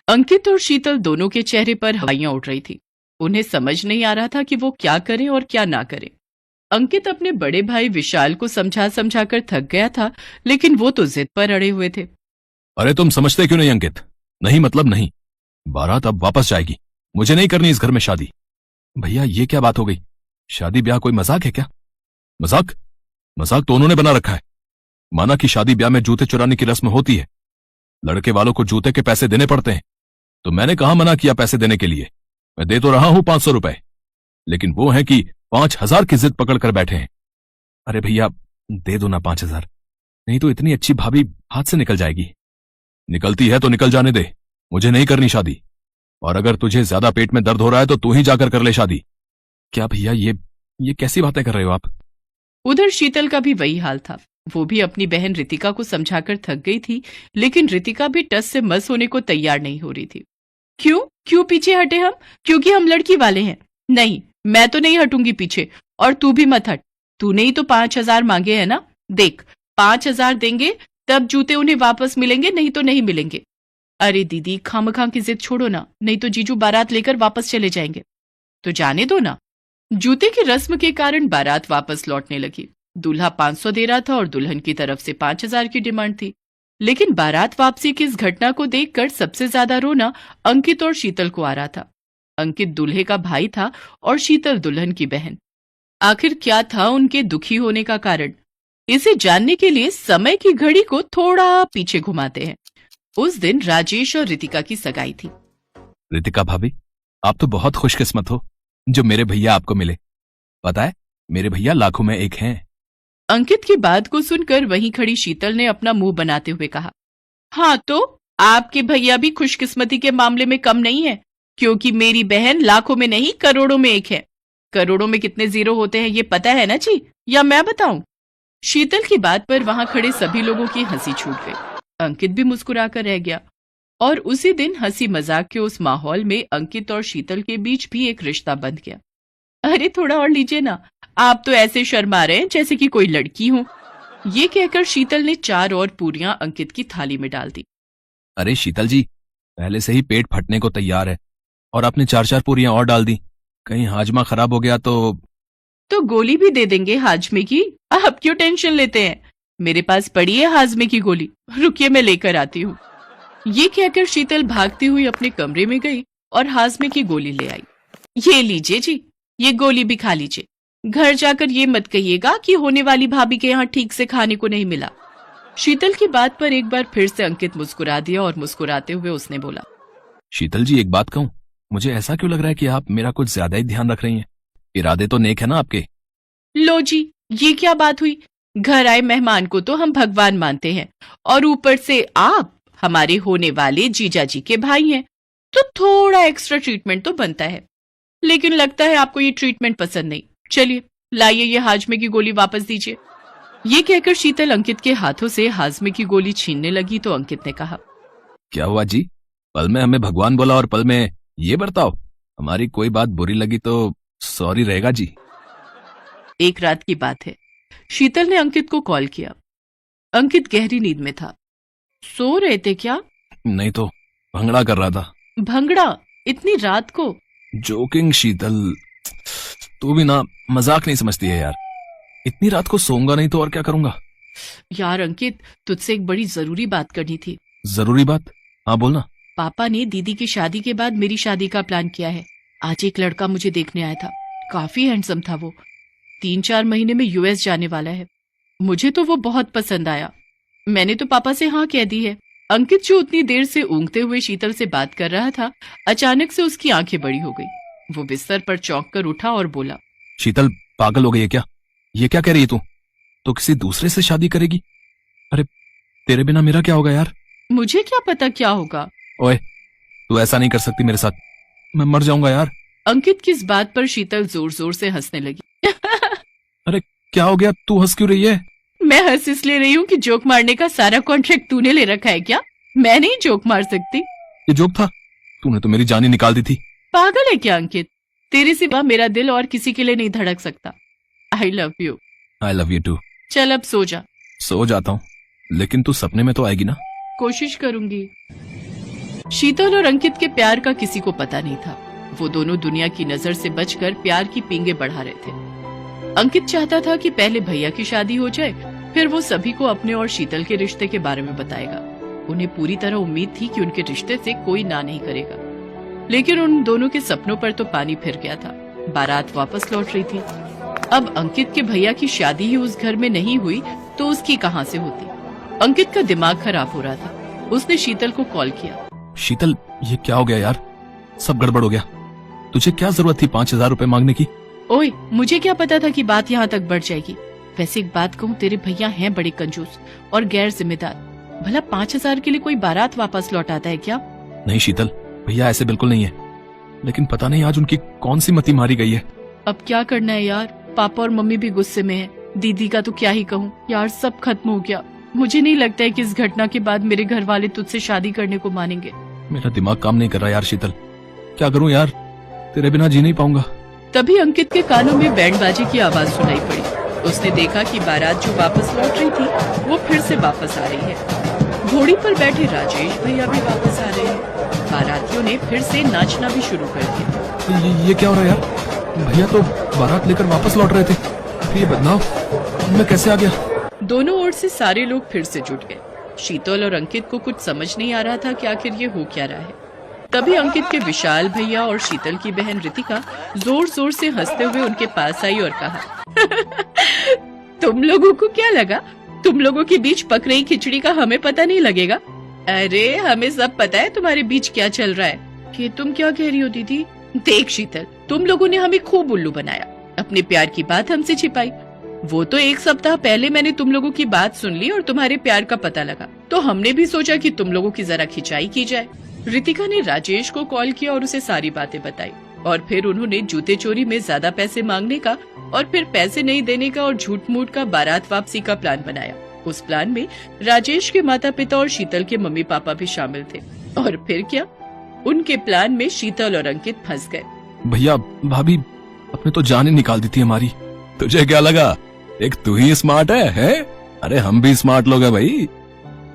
अंकित और शीतल दोनों के चेहरे पर हवाइयां उड़ रही थी। उन्हें समझ नहीं आ रहा था कि वो क्या करें और क्या ना करें। अंकित अपने बड़े भाई विशाल को समझा समझा कर थक गया था, लेकिन वो तो जिद पर अड़े हुए थे। अरे तुम समझते क्यों नहीं अंकित? नहीं मतलब नहीं। बारात अब वापस जाएगी। मुझे नहीं करनी इस घर में शादी। भैया ये क्या बात हो गई? शादी ब्याह कोई मजाक है क्या? मजाक? मजाक तो उन्होंने बना रखा है। माना कि शादी ब्याह में जूते चुराने की रस्म होती है, लड़के वालों को जूते के पैसे देने पड़ते हैं, तो मैंने कहा मना किया पैसे देने के लिए। मैं दे तो रहा हूं 500 रुपए, लेकिन वो है कि 5,000 की जिद पकड़ कर बैठे हैं। अरे भैया दे दो ना 5,000, नहीं तो इतनी अच्छी भाभी हाथ से निकल जाएगी। निकलती है तो निकल जाने दे, मुझे नहीं करनी शादी। और अगर तुझे ज्यादा पेट में दर्द हो रहा है तो तू ही जाकर कर ले शादी। क्या भैया ये कैसी बातें कर रहे हो आप? उधर शीतल का भी वही हाल था। वो भी अपनी बहन रितिका को समझाकर थक गई थी, लेकिन रितिका भी टस से मस होने को तैयार नहीं हो रही थी। क्यों क्यों पीछे हटे हम? क्योंकि हम लड़की वाले हैं? नहीं, मैं तो नहीं हटूंगी पीछे, और तू भी मत हट। तूने ही तो 5,000 मांगे हैं ना। देख, 5,000 देंगे तब जूते उन्हें वापस मिलेंगे, नहीं तो नहीं मिलेंगे। अरे दीदी, खामखां की जिद छोड़ो ना, नहीं तो जीजू बारात लेकर वापस चले जाएंगे। तो जाने दो ना। जूते की रस्म के कारण बारात वापस लौटने लगी। दूल्हा 500 दे रहा था और दुल्हन की तरफ से 5,000 की डिमांड थी। लेकिन बारात वापसी की इस घटना को देखकर सबसे ज्यादा रोना अंकित और शीतल को आ रहा था। अंकित दूल्हे का भाई था और शीतल दुल्हन की बहन। आखिर क्या था उनके दुखी होने का कारण? इसे जानने के लिए समय की घड़ी को थोड़ा पीछे घुमाते हैं। उस दिन राजेश और रितिका की सगाई थी। रितिका भाभी, आप तो बहुत खुशकिस्मत हो जो मेरे भैया आपको मिले। पता है, मेरे भैया लाखों में एक हैं। अंकित की बात को सुनकर वहीं खड़ी शीतल ने अपना मुंह बनाते हुए कहा, हाँ तो आपके भैया भी खुशकिस्मती के मामले में कम नहीं है, क्योंकि मेरी बहन लाखों में नहीं करोड़ों में एक है। करोड़ों में कितने जीरो होते हैं ये पता है ना जी, या मैं बताऊं? शीतल की बात पर वहां खड़े सभी लोगों की हंसी छूट गई। अंकित भी मुस्कुराकर रह गया। और उसी दिन हंसी मजाक के उस माहौल में अंकित और शीतल के बीच भी एक रिश्ता बंध गया। अरे थोड़ा और लीजिए ना, आप तो ऐसे शर्मा रहे हैं जैसे कि कोई लड़की हो। ये कहकर शीतल ने 4 और पूरियां अंकित की थाली में डाल दी। अरे शीतल जी, पहले से ही पेट फटने को तैयार है और आपने 4-4 पूरियां और डाल दी। कहीं हाजमा खराब हो गया तो गोली भी दे देंगे हाजमे की। आप क्यों टेंशन लेते हैं? मेरे पास पड़ी है हाजमे की गोली, रुकिए मैं लेकर आती हूँ। ये कहकर शीतल भागती हुई अपने कमरे में गई और हाजमे की गोली ले आई। ये लीजिए जी, ये गोली भी खा लीजिए। घर जाकर ये मत कहिएगा कि होने वाली भाभी के यहाँ ठीक से खाने को नहीं मिला। शीतल की बात पर एक बार फिर से अंकित मुस्कुरा दिया और मुस्कुराते हुए उसने बोला, शीतल जी एक बात कहूं, मुझे ऐसा क्यों लग रहा है कि आप मेरा कुछ ज्यादा ही ध्यान रख रही हैं। इरादे तो नेक है ना आपके? लो जी, ये क्या बात हुई? घर आए मेहमान को तो हम भगवान मानते हैं, और ऊपर से आप हमारे होने वाले जीजा जी के भाई हैं, तो थोड़ा एक्स्ट्रा ट्रीटमेंट तो बनता है। लेकिन लगता है आपको ये ट्रीटमेंट पसंद नहीं। चलिए लाइए, ये हाजमे की गोली वापस दीजिए। ये कहकर शीतल अंकित के हाथों से हाजमे की गोली छीनने लगी तो अंकित ने कहा, क्या हुआ जी? पल में हमें भगवान बोला और पल में ये बर्ताव। हमारी कोई बात बुरी लगी तो सॉरी रहेगा जी। एक रात की बात है। शीतल ने अंकित को कॉल किया। अंकित गहरी नींद में था। सो रहे थे क्या? नहीं तो भंगड़ा कर रहा था। भंगड़ा? इतनी रात को? जोकिंग शीतल, तू भी ना मजाक नहीं समझती है यार। इतनी रात को सोऊंगा नहीं तो और क्या करूंगा। यार अंकित, तुझसे एक बड़ी जरूरी बात करनी थी। जरूरी बात? हाँ बोलना। पापा ने दीदी की शादी के बाद मेरी शादी का प्लान किया है। आज एक लड़का मुझे देखने आया था। काफी हैंडसम था वो। 3-4 महीने में यूएस जाने वाला है। मुझे तो वो बहुत पसंद आया। मैंने तो पापा से हाँ कह दी है। अंकित जो उतनी देर से ऊँघते हुए शीतल से बात कर रहा था, अचानक से उसकी आंखें बड़ी हो गई। वो बिस्तर पर चौंक कर उठा और बोला, शीतल पागल हो गई है क्या? ये क्या कह रही है तू? तो किसी दूसरे से शादी करेगी? अरे तेरे बिना मेरा क्या होगा यार? मुझे क्या पता क्या होगा। ओए, तू ऐसा नहीं कर सकती मेरे साथ। मैं मर जाऊंगा यार। अंकित की इस बात पर शीतल जोर जोर से हंसने लगी। अरे क्या हो गया? तू हंस क्यों रही है? मैं हंस इसलिए रही हूँ कि जोक मारने का सारा कॉन्ट्रैक्ट तूने ले रखा है क्या? मैं नहीं जोक मार सकती। ये जोक था? तूने तो मेरी जान ही निकाल दी थी। पागल है क्या अंकित? तेरे सिवा मेरा दिल और किसी के लिए नहीं धड़क सकता। I love you. I love you too. चल अब सो जा। सो जाता हूँ, लेकिन तू सपने में तो आएगी ना? कोशिश करूंगी। शीतल और अंकित के प्यार का किसी को पता नहीं था। वो दोनों दुनिया की नजर से बचकर प्यार की पींगे बढ़ा रहे थे। अंकित चाहता था कि पहले भैया की शादी हो जाए, फिर वो सभी को अपने और शीतल के रिश्ते के बारे में बताएगा। उन्हें पूरी तरह उम्मीद थी कि उनके रिश्ते से कोई ना नहीं करेगा, लेकिन उन दोनों के सपनों पर तो पानी फिर गया था। बारात वापस लौट रही थी। अब अंकित के भैया की शादी ही उस घर में नहीं हुई तो उसकी कहां से होती। अंकित का दिमाग खराब हो रहा था। उसने शीतल को कॉल किया। शीतल, ये क्या हो गया यार? सब गड़बड़ हो गया। तुझे क्या जरूरत थी 5,000 रुपए मांगने की? ओए, मुझे क्या पता था कि बात यहाँ तक बढ़ जाएगी। वैसे एक बात कहूँ, तेरे भैया हैं बड़े कंजूस और गैर जिम्मेदार। भला 5,000 के लिए कोई बारात वापस लौटाता है क्या? नहीं शीतल, भैया ऐसे बिल्कुल नहीं है, लेकिन पता नहीं आज उनकी कौन सी मती मारी गई है। अब क्या करना है यार, पापा और मम्मी भी गुस्से में है। दीदी का तो क्या ही कहूँ यार, सब खत्म हो गया। मुझे नहीं लगता है कि इस घटना के बाद मेरे घर वाले तुझसे शादी करने को मानेंगे। मेरा दिमाग काम नहीं कर रहा यार शीतल, क्या करूं यार, तेरे बिना जी नहीं पाऊंगा। तभी अंकित के कानों में बैंड बाजे की आवाज सुनाई पड़ी। उसने देखा कि बारात जो वापस लौट रही थी वो फिर से वापस आ रही है। घोड़ी पर बैठे राजेश भैया भी वापस आ रहे हैं। बारातियों ने फिर से नाचना भी शुरू कर दिया। ये क्या हो रहा है यार? भैया तो बारात लेकर वापस लौट रहे थे, फिर ये बदलाव मैं कैसे आ गया? दोनों ओर से सारे लोग फिर से जुट गए। शीतल और अंकित को कुछ समझ नहीं आ रहा था कि आखिर ये हो क्या रहा है। तभी अंकित के विशाल भैया और शीतल की बहन रितिका जोर जोर से हंसते हुए उनके पास आई और कहा तुम लोगों को क्या लगा, तुम लोगों के बीच पक रही खिचड़ी का हमें पता नहीं लगेगा? अरे हमें सब पता है तुम्हारे बीच क्या चल रहा है। कि तुम क्या कह रही हो दीदी? देख शीतल, तुम लोगों ने हमें खूब उल्लू बनाया, अपने प्यार की बात हमसे छिपाई। वो तो एक सप्ताह पहले मैंने तुम लोगों की बात सुन ली और तुम्हारे प्यार का पता लगा, तो हमने भी सोचा कि तुम लोगों की जरा खिंचाई की जाए। रितिका ने राजेश को कॉल किया और उसे सारी बातें बताई, और फिर उन्होंने जूते चोरी में ज्यादा पैसे मांगने का और फिर पैसे नहीं देने का और झूठ मूठ का बारात वापसी का प्लान बनाया। उस प्लान में राजेश के माता पिता और शीतल के मम्मी पापा भी शामिल थे। और फिर क्या, उनके प्लान में शीतल और अंकित फंस गए। भैया भाभी, अपने तो जान ही निकाल दी थी हमारी। तुझे क्या लगा एक तू ही स्मार्ट है? अरे हम भी स्मार्ट लोग हैं भाई।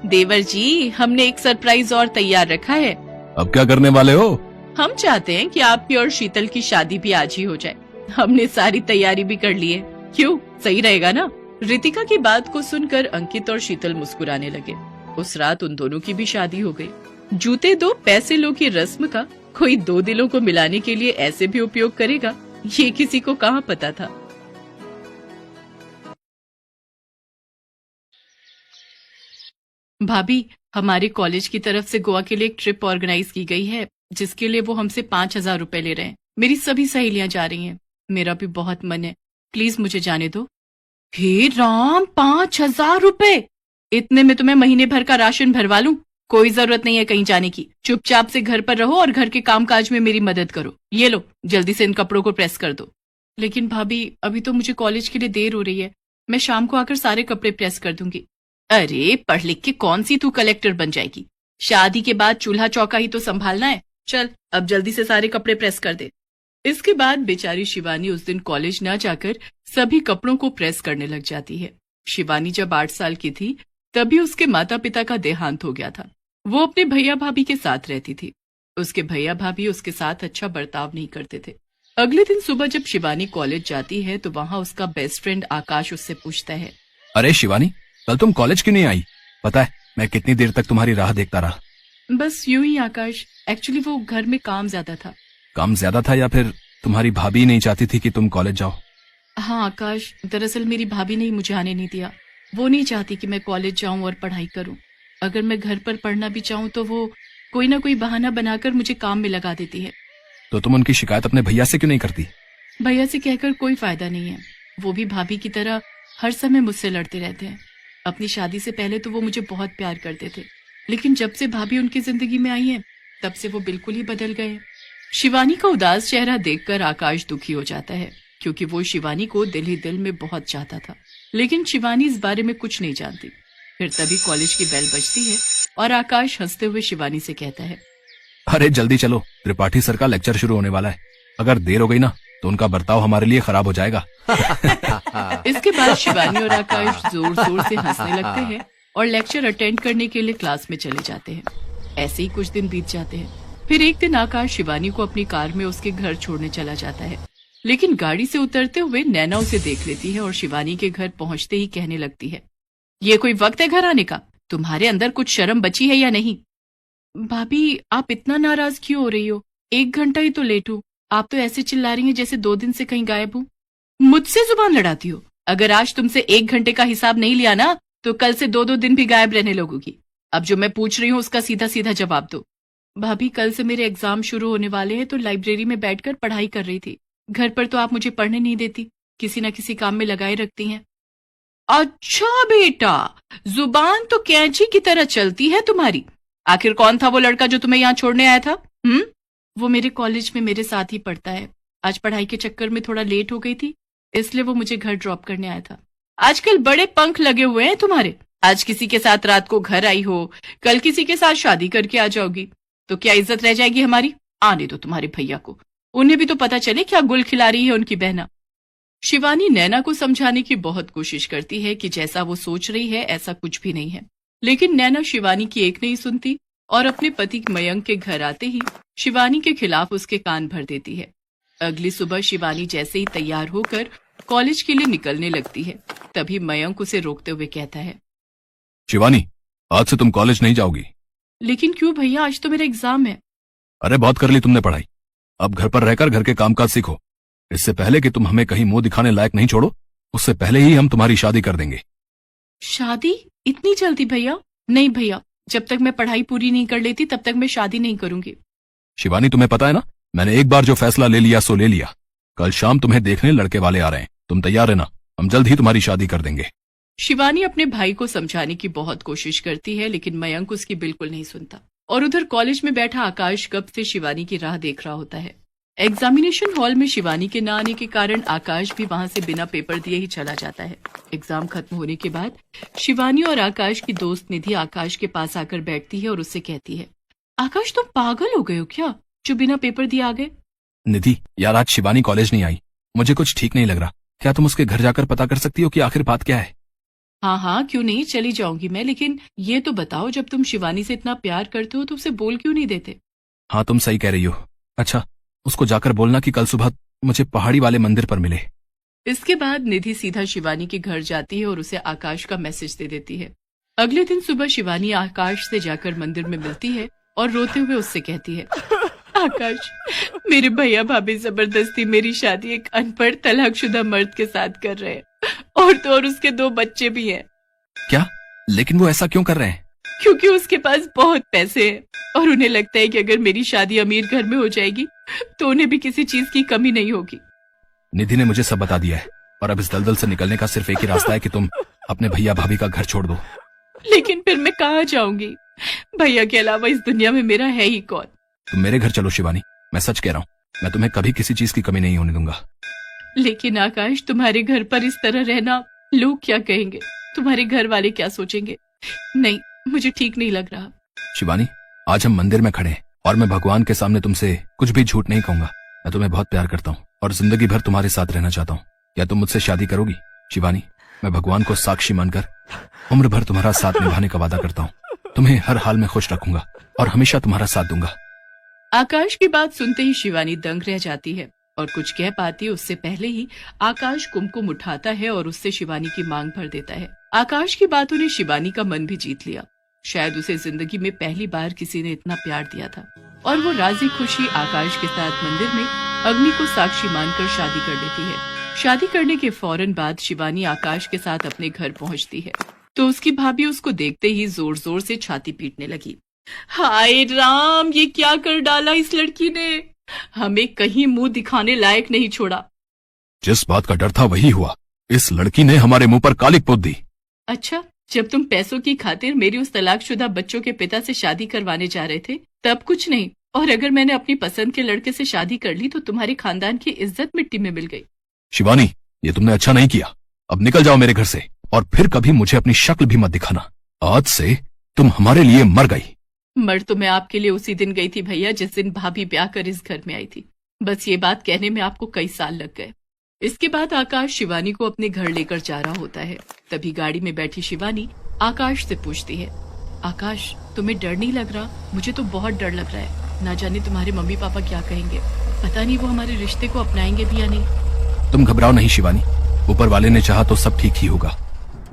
देवर जी, हमने एक सरप्राइज और तैयार रखा है। अब क्या करने वाले हो? हम चाहते हैं कि आपकी और शीतल की शादी भी आज ही हो जाए। हमने सारी तैयारी भी कर ली है। क्यों, सही रहेगा ना? रितिका की बात को सुनकर अंकित और शीतल मुस्कुराने लगे। उस रात उन दोनों की भी शादी हो गई। जूते दो पैसे लो की रस्म का कोई दो दिलों को मिलाने के लिए ऐसे भी उपयोग करेगा, ये किसी को कहाँ पता था। भाभी, हमारे कॉलेज की तरफ से गोवा के लिए एक ट्रिप ऑर्गेनाइज की गई है, जिसके लिए वो हमसे 5,000 रुपए ले रहे हैं। मेरी सभी सहेलियां जा रही हैं। मेरा भी बहुत मन है, प्लीज मुझे जाने दो। हे राम, 5,000 रुपए! इतने में तुम्हें महीने भर का राशन भरवा लूं। कोई जरूरत नहीं है कहीं जाने की। चुपचाप से घर पर रहो और घर के कामकाज में मेरी मदद करो। ये लो, जल्दी से इन कपड़ों को प्रेस कर दो। लेकिन भाभी, अभी तो मुझे कॉलेज के लिए देर हो रही है। मैं शाम को आकर सारे कपड़े प्रेस कर दूंगी। अरे पढ़ लिख के कौन सी तू कलेक्टर बन जाएगी? शादी के बाद चूल्हा चौका ही तो संभालना है। चल अब जल्दी से सारे कपड़े प्रेस कर दे। इसके बाद बेचारी शिवानी उस दिन कॉलेज न जाकर सभी कपड़ों को प्रेस करने लग जाती है। शिवानी जब 8 साल की थी तभी उसके माता पिता का देहांत हो गया था। वो अपने भैया भाभी के साथ रहती थी। उसके भैया भाभी उसके साथ अच्छा बर्ताव नहीं करते थे। अगले दिन सुबह जब शिवानी कॉलेज जाती है तो वहाँ उसका बेस्ट फ्रेंड आकाश उससे पूछता है, अरे शिवानी, कल तुम कॉलेज क्यों नहीं आई? पता है मैं कितनी देर तक तुम्हारी राह देखता रहा। बस यूं ही आकाश, एक्चुअली वो घर में काम ज्यादा था। काम ज्यादा था या फिर तुम्हारी भाभी नहीं चाहती थी कि तुम कॉलेज जाओ? हाँ आकाश, दरअसल मेरी भाभी ने ही मुझे आने नहीं दिया। वो नहीं चाहती कि मैं कॉलेज जाऊं और पढ़ाई करूं। अगर मैं घर पर पढ़ना भी चाहूं तो वो कोई ना कोई बहाना बनाकर मुझे काम में लगा देती है। तो तुम उनकी शिकायत अपने भैया से क्यों नहीं करती? भैया से कहकर कोई फायदा नहीं है। वो भी भाभी की तरह हर समय मुझसे लड़ते रहते हैं। अपनी शादी से पहले तो वो मुझे बहुत प्यार करते थे, लेकिन जब से भाभी उनकी जिंदगी में आई है तब से वो बिल्कुल ही बदल गए। शिवानी का उदास चेहरा देखकर आकाश दुखी हो जाता है, क्योंकि वो शिवानी को दिल ही दिल में बहुत चाहता था। लेकिन शिवानी इस बारे में कुछ नहीं जानती। फिर तभी कॉलेज की बेल बजती है और आकाश हंसते हुए शिवानी से कहता है, अरे जल्दी चलो, त्रिपाठी सर का लेक्चर शुरू होने वाला है। अगर देर हो गई ना तो उनका बर्ताव हमारे लिए खराब हो जाएगा। इसके बाद शिवानी और आकाश जोर जोर से हंसने लगते हैं और लेक्चर अटेंड करने के लिए क्लास में चले जाते हैं। ऐसे ही कुछ दिन बीत जाते हैं। फिर एक दिन आकाश शिवानी को अपनी कार में उसके घर छोड़ने चला जाता है, लेकिन गाड़ी से उतरते हुए नैना उसे देख लेती है और शिवानी के घर पहुंचते ही कहने लगती है, ये कोई वक्त है घर आने का? तुम्हारे अंदर कुछ शर्म बची है या नहीं? भाभी, आप इतना नाराज क्यों हो रही हो? 1 घंटा ही तो लेट हूँ। आप तो ऐसे चिल्ला रही हैं जैसे 2 दिन से कहीं गायब हूँ। मुझसे जुबान लड़ाती हो? अगर आज तुमसे 1 घंटे का हिसाब नहीं लिया ना, तो कल से 2-2 दिन भी गायब रहने लगोगी। अब जो मैं पूछ रही हूँ उसका सीधा सीधा जवाब दो। भाभी, कल से मेरे एग्जाम शुरू होने वाले हैं, तो लाइब्रेरी में बैठकर पढ़ाई कर रही थी। घर पर तो आप मुझे पढ़ने नहीं देती, किसी न किसी काम में लगाए रखती हैं। अच्छा बेटा, जुबान तो कैंची की तरह चलती है तुम्हारी। आखिर कौन था वो लड़का जो तुम्हें यहाँ छोड़ने आया था? वो मेरे कॉलेज में मेरे साथ ही पढ़ता है। आज पढ़ाई के चक्कर में थोड़ा लेट हो गई थी, इसलिए वो मुझे घर ड्रॉप करने आया था। आजकल बड़े पंख लगे हुए हैं तुम्हारे। आज किसी के साथ रात को घर आई हो, कल किसी के साथ शादी करके आ जाओगी, तो क्या इज्जत रह जाएगी हमारी? आने दो तुम्हारे भैया को, उन्हें भी तो पता चले क्या गुल खिला रही है उनकी बहना। शिवानी नैना को समझाने की बहुत कोशिश करती है कि जैसा वो सोच रही है ऐसा कुछ भी नहीं है, लेकिन नैना शिवानी की एक नहीं सुनती और अपने पति मयंक के घर आते ही शिवानी के खिलाफ उसके कान भर देती है। अगली सुबह शिवानी जैसे ही तैयार होकर कॉलेज के लिए निकलने लगती है, तभी मयंक उसे रोकते हुए कहता है, शिवानी, आज से तुम कॉलेज नहीं जाओगी। लेकिन क्यों भैया, आज तो मेरा एग्जाम है। अरे बहुत कर ली तुमने पढ़ाई, अब घर पर रहकर घर के कामकाज सीखो। इससे पहले कि तुम हमें कहीं मुंह दिखाने लायक नहीं छोड़ो, उससे पहले ही हम तुम्हारी शादी कर देंगे। शादी? इतनी जल्दी भैया? नहीं भैया, जब तक मैं पढ़ाई पूरी नहीं कर लेती तब तक मैं शादी नहीं करूंगी। शिवानी, तुम्हें पता है ना, मैंने एक बार जो फैसला ले लिया सो ले लिया। कल शाम तुम्हें देखने लड़के वाले आ रहे हैं, तुम तैयार रहना, हम जल्द ही तुम्हारी शादी कर देंगे। शिवानी अपने भाई को समझाने की बहुत कोशिश करती है, लेकिन मयंक उसकी बिल्कुल नहीं सुनता। और उधर कॉलेज में बैठा आकाश कब से शिवानी की राह देख रहा होता है। एग्जामिनेशन हॉल में शिवानी के न आने के कारण आकाश भी वहां से बिना पेपर दिए ही चला जाता है। एग्जाम खत्म होने के बाद शिवानी और आकाश की दोस्त निधि आकाश के पास आकर बैठती है और उससे कहती है, आकाश तुम पागल हो गए हो क्या, जो बिना पेपर दिए आ गए? निधि यार, आज शिवानी कॉलेज नहीं आई, मुझे कुछ ठीक नहीं लग रहा। क्या तुम उसके घर जाकर पता कर सकती हो कि आखिर बात क्या है? हाँ हाँ, क्यों नहीं, चली जाऊंगी मैं, लेकिन ये तो बताओ, जब तुम शिवानी से इतना प्यार करते हो तो उसे बोल क्यों नहीं देते? हाँ, तुम सही कह रही हो। अच्छा, उसको जाकर बोलना कि कल सुबह मुझे पहाड़ी वाले मंदिर पर मिले। इसके बाद निधि सीधा शिवानी के घर जाती है और उसे आकाश का मैसेज दे देती है। अगले दिन सुबह शिवानी आकाश से जाकर मंदिर में मिलती है और रोते हुए उससे कहती है, आकाश, मेरे भैया भाभी जबरदस्ती मेरी शादी एक अनपढ़ तलाकशुदा मर्द के साथ कर रहे हैं, और तो और उसके 2 बच्चे भी हैं। क्या? लेकिन वो ऐसा क्यों कर रहे हैं? क्योंकि उसके पास बहुत पैसे हैं और उन्हें लगता है कि अगर मेरी शादी अमीर घर में हो जाएगी तो उन्हें भी किसी चीज की कमी नहीं होगी। निधि ने मुझे सब बता दिया है, और अब इस दलदल से निकलने का सिर्फ एक ही रास्ता है कि तुम अपने भैया भाभी का घर छोड़ दो। लेकिन फिर मैं कहाँ जाऊंगी? भैया के अलावा इस दुनिया में मेरा है ही कौन? तुम मेरे घर चलो शिवानी, मैं सच कह रहा हूँ, मैं तुम्हें कभी किसी चीज की कमी नहीं होने दूंगा। लेकिन आकाश, तुम्हारे घर पर इस तरह रहना, लोग क्या कहेंगे? तुम्हारे घर वाले क्या सोचेंगे? नहीं, मुझे ठीक नहीं लग रहा। शिवानी, आज हम मंदिर में खड़े हैं और मैं भगवान के सामने तुमसे कुछ भी झूठ नहीं कहूंगा। मैं तुम्हें बहुत प्यार करता हूँ और जिंदगी भर तुम्हारे साथ रहना चाहता हूँ। क्या तुम मुझसे शादी करोगी? शिवानी, मैं भगवान को साक्षी मानकर उम्र भर तुम्हारा साथ निभाने का वादा करता हूँ। तुम्हें हर हाल में खुश रखूंगा और हमेशा तुम्हारा साथ दूंगा। आकाश की बात सुनते ही शिवानी दंग रह जाती है और कुछ कह पाती उससे पहले ही आकाश कुमकुम उठाता है और उससे शिवानी की मांग भर देता है। आकाश की बातों ने शिवानी का मन भी जीत लिया। शायद उसे जिंदगी में पहली बार किसी ने इतना प्यार दिया था, और वो राजी खुशी आकाश के साथ मंदिर में अग्नि को साक्षी मानकर शादी कर लेती है। शादी करने के फौरन बाद शिवानी आकाश के साथ अपने घर पहुंचती है तो उसकी भाभी उसको देखते ही जोर जोर से छाती पीटने लगी। हाय राम, ये क्या कर डाला इस लड़की ने, हमें कहीं मुंह दिखाने लायक नहीं छोड़ा। जिस बात का डर था वही हुआ, इस लड़की ने हमारे मुंह पर कालिक पोत दी। अच्छा, जब तुम पैसों की खातिर मेरी उस तलाकशुदा बच्चों के पिता से शादी करवाने जा रहे थे तब कुछ नहीं, और अगर मैंने अपनी पसंद के लड़के से शादी कर ली तो तुम्हारे खानदान की इज्जत मिट्टी में मिल गई। शिवानी, ये तुमने अच्छा नहीं किया, अब निकल जाओ मेरे घर से और फिर कभी मुझे अपनी शक्ल भी मत दिखाना। आज से तुम हमारे लिए मर गई। मर तो मैं आपके लिए उसी दिन गई थी भैया, जिस दिन भाभी ब्याह कर इस घर में आई थी। बस ये बात कहने में आपको कई साल लग गए। इसके बाद आकाश शिवानी को अपने घर लेकर जा रहा होता है। तभी गाड़ी में बैठी शिवानी आकाश से पूछती है, आकाश, तुम्हें डर नहीं लग रहा? मुझे तो बहुत डर लग रहा है। ना जाने तुम्हारे मम्मी पापा क्या कहेंगे। पता नहीं वो हमारे रिश्ते को अपनाएंगे भी या नहीं। तुम घबराओ नहीं शिवानी, ऊपर वाले ने चाहा तो सब ठीक ही होगा।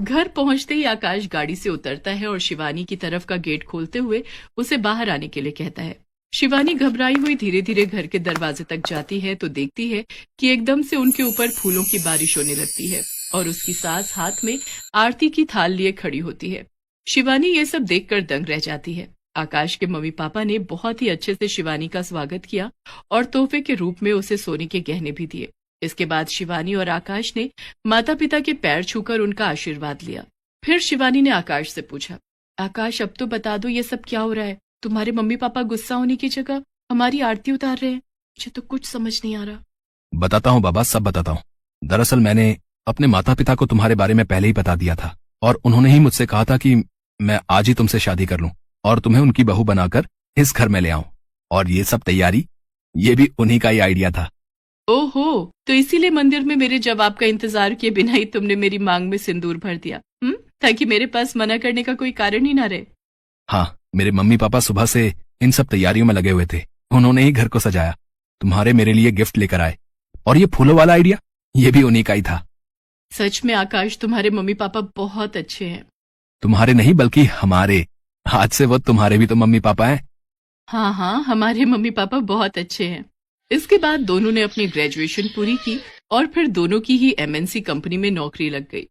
घर पहुंचते ही आकाश गाड़ी से उतरता है और शिवानी की तरफ का गेट खोलते हुए उसे बाहर आने के लिए कहता है। शिवानी घबराई हुई धीरे धीरे घर के दरवाजे तक जाती है तो देखती है कि एकदम से उनके ऊपर फूलों की बारिश होने लगती है और उसकी सास हाथ में आरती की थाल लिए खड़ी होती है। शिवानी ये सब देखकर दंग रह जाती है। आकाश के मम्मी पापा ने बहुत ही अच्छे से शिवानी का स्वागत किया और तोहफे के रूप में उसे सोने के गहने भी दिए। इसके बाद शिवानी और आकाश ने माता पिता के पैर छूकर उनका आशीर्वाद लिया। फिर शिवानी ने आकाश से पूछा, आकाश अब तो बता दो ये सब क्या हो रहा है? तुम्हारे मम्मी पापा गुस्सा होने की जगह हमारी आरती उतार रहे हैं। मुझे तो कुछ समझ नहीं आ रहा। बताता हूँ बाबा, सब बताता हूँ। दरअसल मैंने अपने माता पिता को तुम्हारे बारे में पहले ही बता दिया था और उन्होंने ही मुझसे कहा था कि मैं आज ही तुमसे शादी कर लूं और तुम्हें उनकी बहू बनाकर इस घर में ले आऊं। और ये सब तैयारी, ये भी उन्हीं का ही आइडिया था। ओहो, तो इसीलिए मंदिर में मेरे जवाब का इंतजार किए बिना ही तुमने मेरी मांग में सिंदूर भर दिया, ताकि मेरे पास मना करने का कोई कारण ही ना रहे। हाँ, मेरे मम्मी पापा सुबह से इन सब तैयारियों में लगे हुए थे। उन्होंने ही घर को सजाया, तुम्हारे मेरे लिए गिफ्ट लेकर आए और ये फूलों वाला आइडिया, ये भी उन्हीं का ही था। सच में आकाश, तुम्हारे मम्मी पापा बहुत अच्छे हैं। तुम्हारे नहीं बल्कि हमारे। आज से वो तुम्हारे भी तो मम्मी पापा हैं। हाँ हाँ, हमारे मम्मी पापा बहुत अच्छे हैं। इसके बाद दोनों ने अपनी ग्रेजुएशन पूरी की और फिर दोनों की ही एमएनसी कंपनी में नौकरी लग गई।